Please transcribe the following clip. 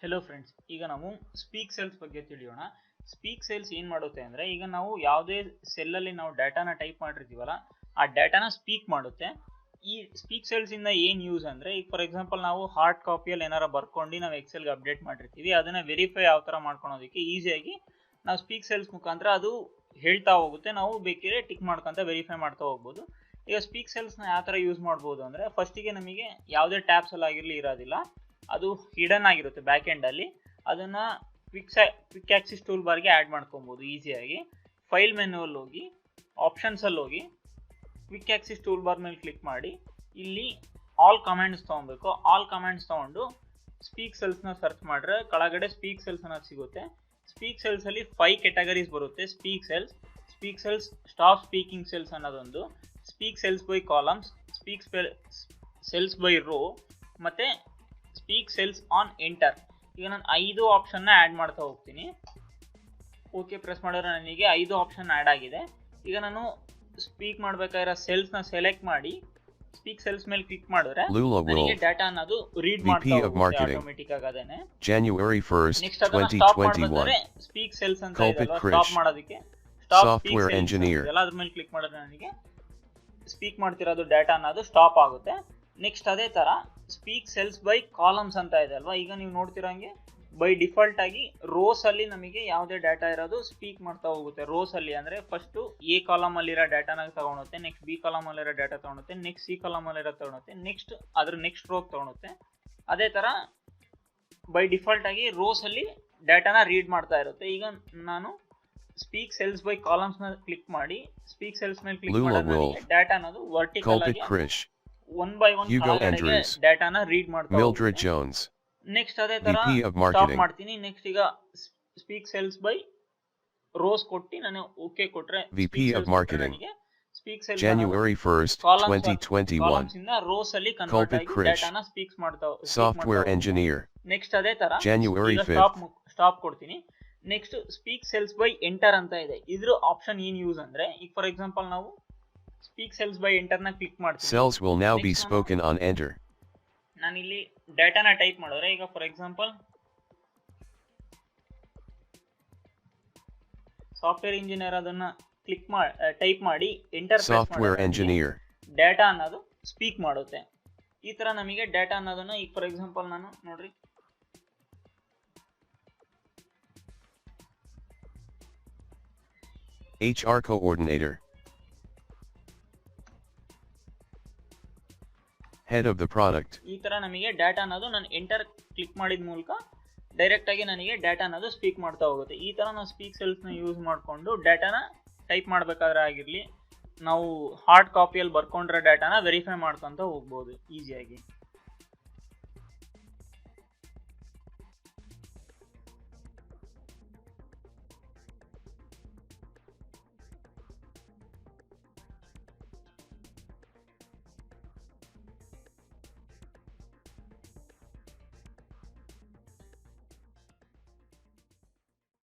Hello friends, ಈಗ ನಾವು speak cells ಬಗ್ಗೆ ತಿಳಿಯೋಣ. ಸ್ಪೀಕ್ ಸೆಲ್ಸ್ ಏನು ಮಾಡುತ್ತೆ ಅಂದರೆ, ಈಗ ನಾವು ಯಾವುದೇ ಸೆಲ್ಲಲ್ಲಿ ನಾವು ಡಾಟಾನ ಟೈಪ್ ಮಾಡಿರ್ತೀವಲ್ಲ, ಆ ಡಾಟಾನ ಸ್ಪೀಕ್ ಮಾಡುತ್ತೆ. ಈ ಸ್ಪೀಕ್ ಸೆಲ್ಸಿಂದ ಏನು ಯೂಸ್ ಅಂದರೆ, ಈಗ ಫಾರ್ ಎಕ್ಸಾಂಪಲ್ ನಾವು ಹಾರ್ಡ್ ಕಾಪಿಯಲ್ಲಿ ಏನಾರು ಬರ್ಕೊಂಡು ನಾವು ಎಕ್ಸೆಲ್ಗೆ ಅಪ್ಡೇಟ್ ಮಾಡಿರ್ತೀವಿ, ಅದನ್ನು ವೆರಿಫೈ ಯಾವ ಥರ ಮಾಡ್ಕೊಳೋದಕ್ಕೆ ಈಸಿಯಾಗಿ ನಾವು ಸ್ಪೀಕ್ ಸೆಲ್ಸ್ ಮುಖಾಂತರ ಅದು ಹೇಳ್ತಾ ಹೋಗುತ್ತೆ. ನಾವು ಬೇಕಿದ್ರೆ ಟಿಕ್ ಮಾಡ್ಕೊತ ವೆರಿಫೈ ಮಾಡ್ತಾ ಹೋಗ್ಬೋದು. ಈಗ ಸ್ಪೀಕ್ ಸೆಲ್ಸ್ನ ಯಾವ ಥರ ಯೂಸ್ ಮಾಡ್ಬೋದು ಅಂದರೆ, ಫಸ್ಟಿಗೆ ನಮಗೆ ಯಾವುದೇ ಟ್ಯಾಬ್ಸಲ್ಲಿ ಆಗಿರಲಿ ಇರೋದಿಲ್ಲ, ಅದು ಹಿಡನ್ ಆಗಿರುತ್ತೆ ಬ್ಯಾಕ್ ಎಂಡಲ್ಲಿ. ಅದನ್ನು ಕ್ವಿಕ್ ಆಕ್ಸಿಸ್ ಟೂಲ್ ಬಾರ್ಗೆ ಆ್ಯಡ್ ಮಾಡ್ಕೊಬೋದು ಈಸಿಯಾಗಿ. ಫೈಲ್ ಮೆನುವಲ್ಲಿ ಹೋಗಿ ಆಪ್ಷನ್ಸಲ್ಲಿ ಹೋಗಿ ಕ್ವಿಕ್ ಆಕ್ಸಿಸ್ ಟೂಲ್ ಬಾರ್ ಮೇಲೆ ಕ್ಲಿಕ್ ಮಾಡಿ ಇಲ್ಲಿ ಆಲ್ ಕಮಾಂಡ್ಸ್ ತೊಗೊಬೇಕು. ಆಲ್ ಕಮಾಂಡ್ಸ್ ತೊಗೊಂಡು ಸ್ಪೀಕ್ ಸೆಲ್ಸ್ನ ಸರ್ಚ್ ಮಾಡಿದ್ರೆ ಕೆಳಗಡೆ ಸ್ಪೀಕ್ ಸೆಲ್ಸ್ ಅನ್ನೋದು ಸಿಗುತ್ತೆ. ಸ್ಪೀಕ್ ಸೆಲ್ಸಲ್ಲಿ 5 ಕೆಟಗರೀಸ್ ಬರುತ್ತೆ. Speak cells stop speaking cells ಅನ್ನೋದೊಂದು, speak cells by columns, speak cells by row, ಮತ್ತು ಸ್ಪೀಕ್ ಸೆಲ್ಸ್ ಆನ್ ಎಂಟರ್. ಈಗ ನಾನು 5 ಆಪ್ಷನ್ನ ಆ್ಯಡ್ ಮಾಡ್ತಾ ಹೋಗ್ತೀನಿ. ಓಕೆ ಪ್ರೆಸ್ ಮಾಡಿದ್ರೆ ನನಗೆ 5 ಆಪ್ಷನ್ ಆ್ಯಡ್ ಆಗಿದೆ. ಈಗ ನಾನು ಸ್ಪೀಕ್ ಮಾಡಬೇಕಾಗಿರೋ ಸೆಲ್ಸ್ನ ಸೆಲೆಕ್ಟ್ ಮಾಡಿ ಸ್ಪೀಕ್ ಸೆಲ್ಸ್ ಮೇಲೆ ಕ್ಲಿಕ್ ಮಾಡಿದ್ರೆ ನನಗೆ ಡಾಟಾ ಅನ್ನೋದು ರೀಡ್ ಮಾಡ್ತಾ ಹೋಗುತ್ತೆ ಆಟೋಮೆಟಿಕ್ ಆಗೋದೇನೆ. January 1st, ನೆಕ್ಸ್ಟ್ ಅದನ್ನ ಸ್ಟಾಪ್ ಮಾಡಬೇಕಾದ್ರೆ ಸ್ಪೀಕ್ ಸೆಲ್ಸ್ ಅಂತ ಇದೆ, ಸ್ಟಾಪ್ ಮಾಡೋದಕ್ಕೆ ಸ್ಟಾಪ್ Software Engineer ಎಲ್ಲ ಅದ್ರ ಮೇಲೆ ಕ್ಲಿಕ್ ಮಾಡಿದ್ರೆ ನನಗೆ ಸ್ಪೀಕ್ ಮಾಡ್ತಿರೋದು ಡಾಟಾ ಅನ್ನೋದು ಸ್ಟಾಪ್ ಆಗುತ್ತೆ. ನೆಕ್ಸ್ಟ್ ಅದೇ ಥರ ಸ್ಪೀಕ್ ಸೆಲ್ಸ್ ಬೈ ಕಾಲಮ್ಸ್ ಅಂತ ಇದೆ ಅಲ್ವಾ, ಈಗ ನೀವು ನೋಡ್ತಿರೋಂಗೆ ಬೈ ಡಿಫಾಲ್ಟ್ ಆಗಿ ರೋಸ್ ಅಲ್ಲಿ ನಮಗೆ ಯಾವುದೇ ಡಾಟಾ ಇರೋದು ಸ್ಪೀಕ್ ಮಾಡ್ತಾ ಹೋಗುತ್ತೆ. ರೋಸ್ ಅಲ್ಲಿ ಅಂದರೆ ಫಸ್ಟು ಎ ಕಾಲಮ್ ಅಲ್ಲಿರೋ ಡಾಟಾನ ತಗೊಳುತ್ತೆ, ನೆಕ್ಸ್ಟ್ ಬಿ ಕಾಲಮ್ ಅಲ್ಲಿರೋ ಡಾಟಾ ತಗೊಳುತ್ತೆ, ನೆಕ್ಸ್ಟ್ ಸಿ ಕಾಲಮ್ ಅಲ್ಲಿರೋ ತಗೊಳುತ್ತೆ, ನೆಕ್ಸ್ಟ್ ಅದ್ರ ನೆಕ್ಸ್ಟ್ ರೋಗ್ ತಗೊಳುತ್ತೆ. ಅದೇ ಥರ ಬೈ ಡಿಫಾಲ್ಟ್ ಆಗಿ ರೋಸ್ ಅಲ್ಲಿ ಡಾಟಾನ ರೀಡ್ ಮಾಡ್ತಾ ಇರುತ್ತೆ. ಈಗ ನಾನು ಸ್ಪೀಕ್ ಸೆಲ್ಸ್ ಬೈ ಕಾಲಮ್ಸ್ ನ ಕ್ಲಿಕ್ ಮಾಡಿ ಸ್ಪೀಕ್ ಸೆಲ್ಸ್ ಮೇಲೆ ಕ್ಲಿಕ್ ಮಾಡಿದ್ರೆ ಡಾಟಾ ಅನ್ನೋದು ವರ್ಟಿಕಲ್ ಆಗಿ ಒನ್ ಬೈ ಒನ್ ಡಾಟಾನ ರೀಡ್ ಮಾಡ್ತಾ ಹೋಗುತ್ತೆ. ನೆಕ್ಸ್ಟ್ ಅದೇ ತರ ಸ್ಟಾಪ್ ಮಾಡ್ತೀನಿ. ನೆಕ್ಸ್ಟ್ ಈಗ ಸ್ಪೀಕ್ ಸೆಲ್ಸ್ ಬೈ ರೋಸ್ ಕೊಟ್ಟು ನಾನು ಓಕೆ ಕೊಟ್ರೆ VP of Marketing speak cells January 1st, 2021 ಇಂದ ರೋಸ್ ಅಲ್ಲಿ ಕನ್ವರ್ಟ್ ಆಗಿ ಡಾಟಾನ ಸ್ಪೀಕ್ ಮಾಡ್ತಾ Software Engineer. ನೆಕ್ಸ್ಟ್ ಅದೇ ತರ January 5th ಸ್ಟಾಪ್ ಕೊಡ್ತೀನಿ. Next speak cells by enter ಅಂತ ಇದೆ. ಇದ್ರ ಆಪ್ಷನ್ ಏನು ಯೂಸ್ ಅಂದ್ರೆ, ಈಗ ಫಾರ್ ಎಕ್ಸಾಂಪಲ್ ನಾವು ಸ್ಪೀಕ್ ಸೆಲ್ಸ್ ಬೈ ಎಂಟರ್ ನ ಕ್ಲಿಕ್ ಮಾಡ್ತೀವಿ. Cells will now be spoken on enter. ನಾನು ಇಲ್ಲಿ ಡಾಟಾನ ಟೈಪ್ ಮಾಡಿದ್ರೆ, ಈಗ ಫಾರ್ ಎಕ್ಸಾಂಪಲ್ ಸಾಫ್ಟ್ವೇರ್ ಇಂಜಿನಿಯರ್ ಅದನ್ನ ಕ್ಲಿಕ್ ಮಾಡಿ ಟೈಪ್ ಮಾಡಿ ಎಂಟರ್ ಸಾಫ್ಟ್ವೇರ್ ಇಂಜಿನಿಯರ್ ಡಾಟಾ ಅನ್ನೋದು ಸ್ಪೀಕ್ ಮಾಡುತ್ತೆ. ಈ ತರ ನಮಗೆ ಡಾಟಾ ಅನ್ನೋದನ್ನ ಈಗ ಫಾರ್ ಎಕ್ಸಾಂಪಲ್ ನಾನು ನೋಡ್ರಿ HR coordinator, head of the product. ಈ ತರ ನಮಗೆ ಡಾಟಾ ಅನ್ನೋದು ನಾನು ಎಂಟರ್ ಕ್ಲಿಕ್ ಮಾಡಿದ ಮೂಲಕ ಡೈರೆಕ್ಟ್ ಆಗಿ ನನಗೆ ಡಾಟಾ ಅನ್ನೋದು ಸ್ಪೀಕ್ ಮಾಡ್ತಾ ಹೋಗುತ್ತೆ. ಈ ತರ ನಾವು ಸ್ಪೀಕ್ ಸೆಲ್ಸ್ ನ ಯೂಸ್ ಮಾಡಿಕೊಂಡು ಡಾಟಾನ ಟೈಪ್ ಮಾಡಬೇಕಾದ್ರೆ ಆಗಿರಲಿ, ನಾವು ಹಾರ್ಡ್ ಕಾಪಿಯಲ್ಲಿ ಬರ್ಕೊಂಡ್ರೆ ಡಾಟಾನ ವೆರಿಫೈ ಮಾಡ್ಕೊಂತ ಹೋಗ್ಬೋದು ಈಸಿಯಾಗಿ.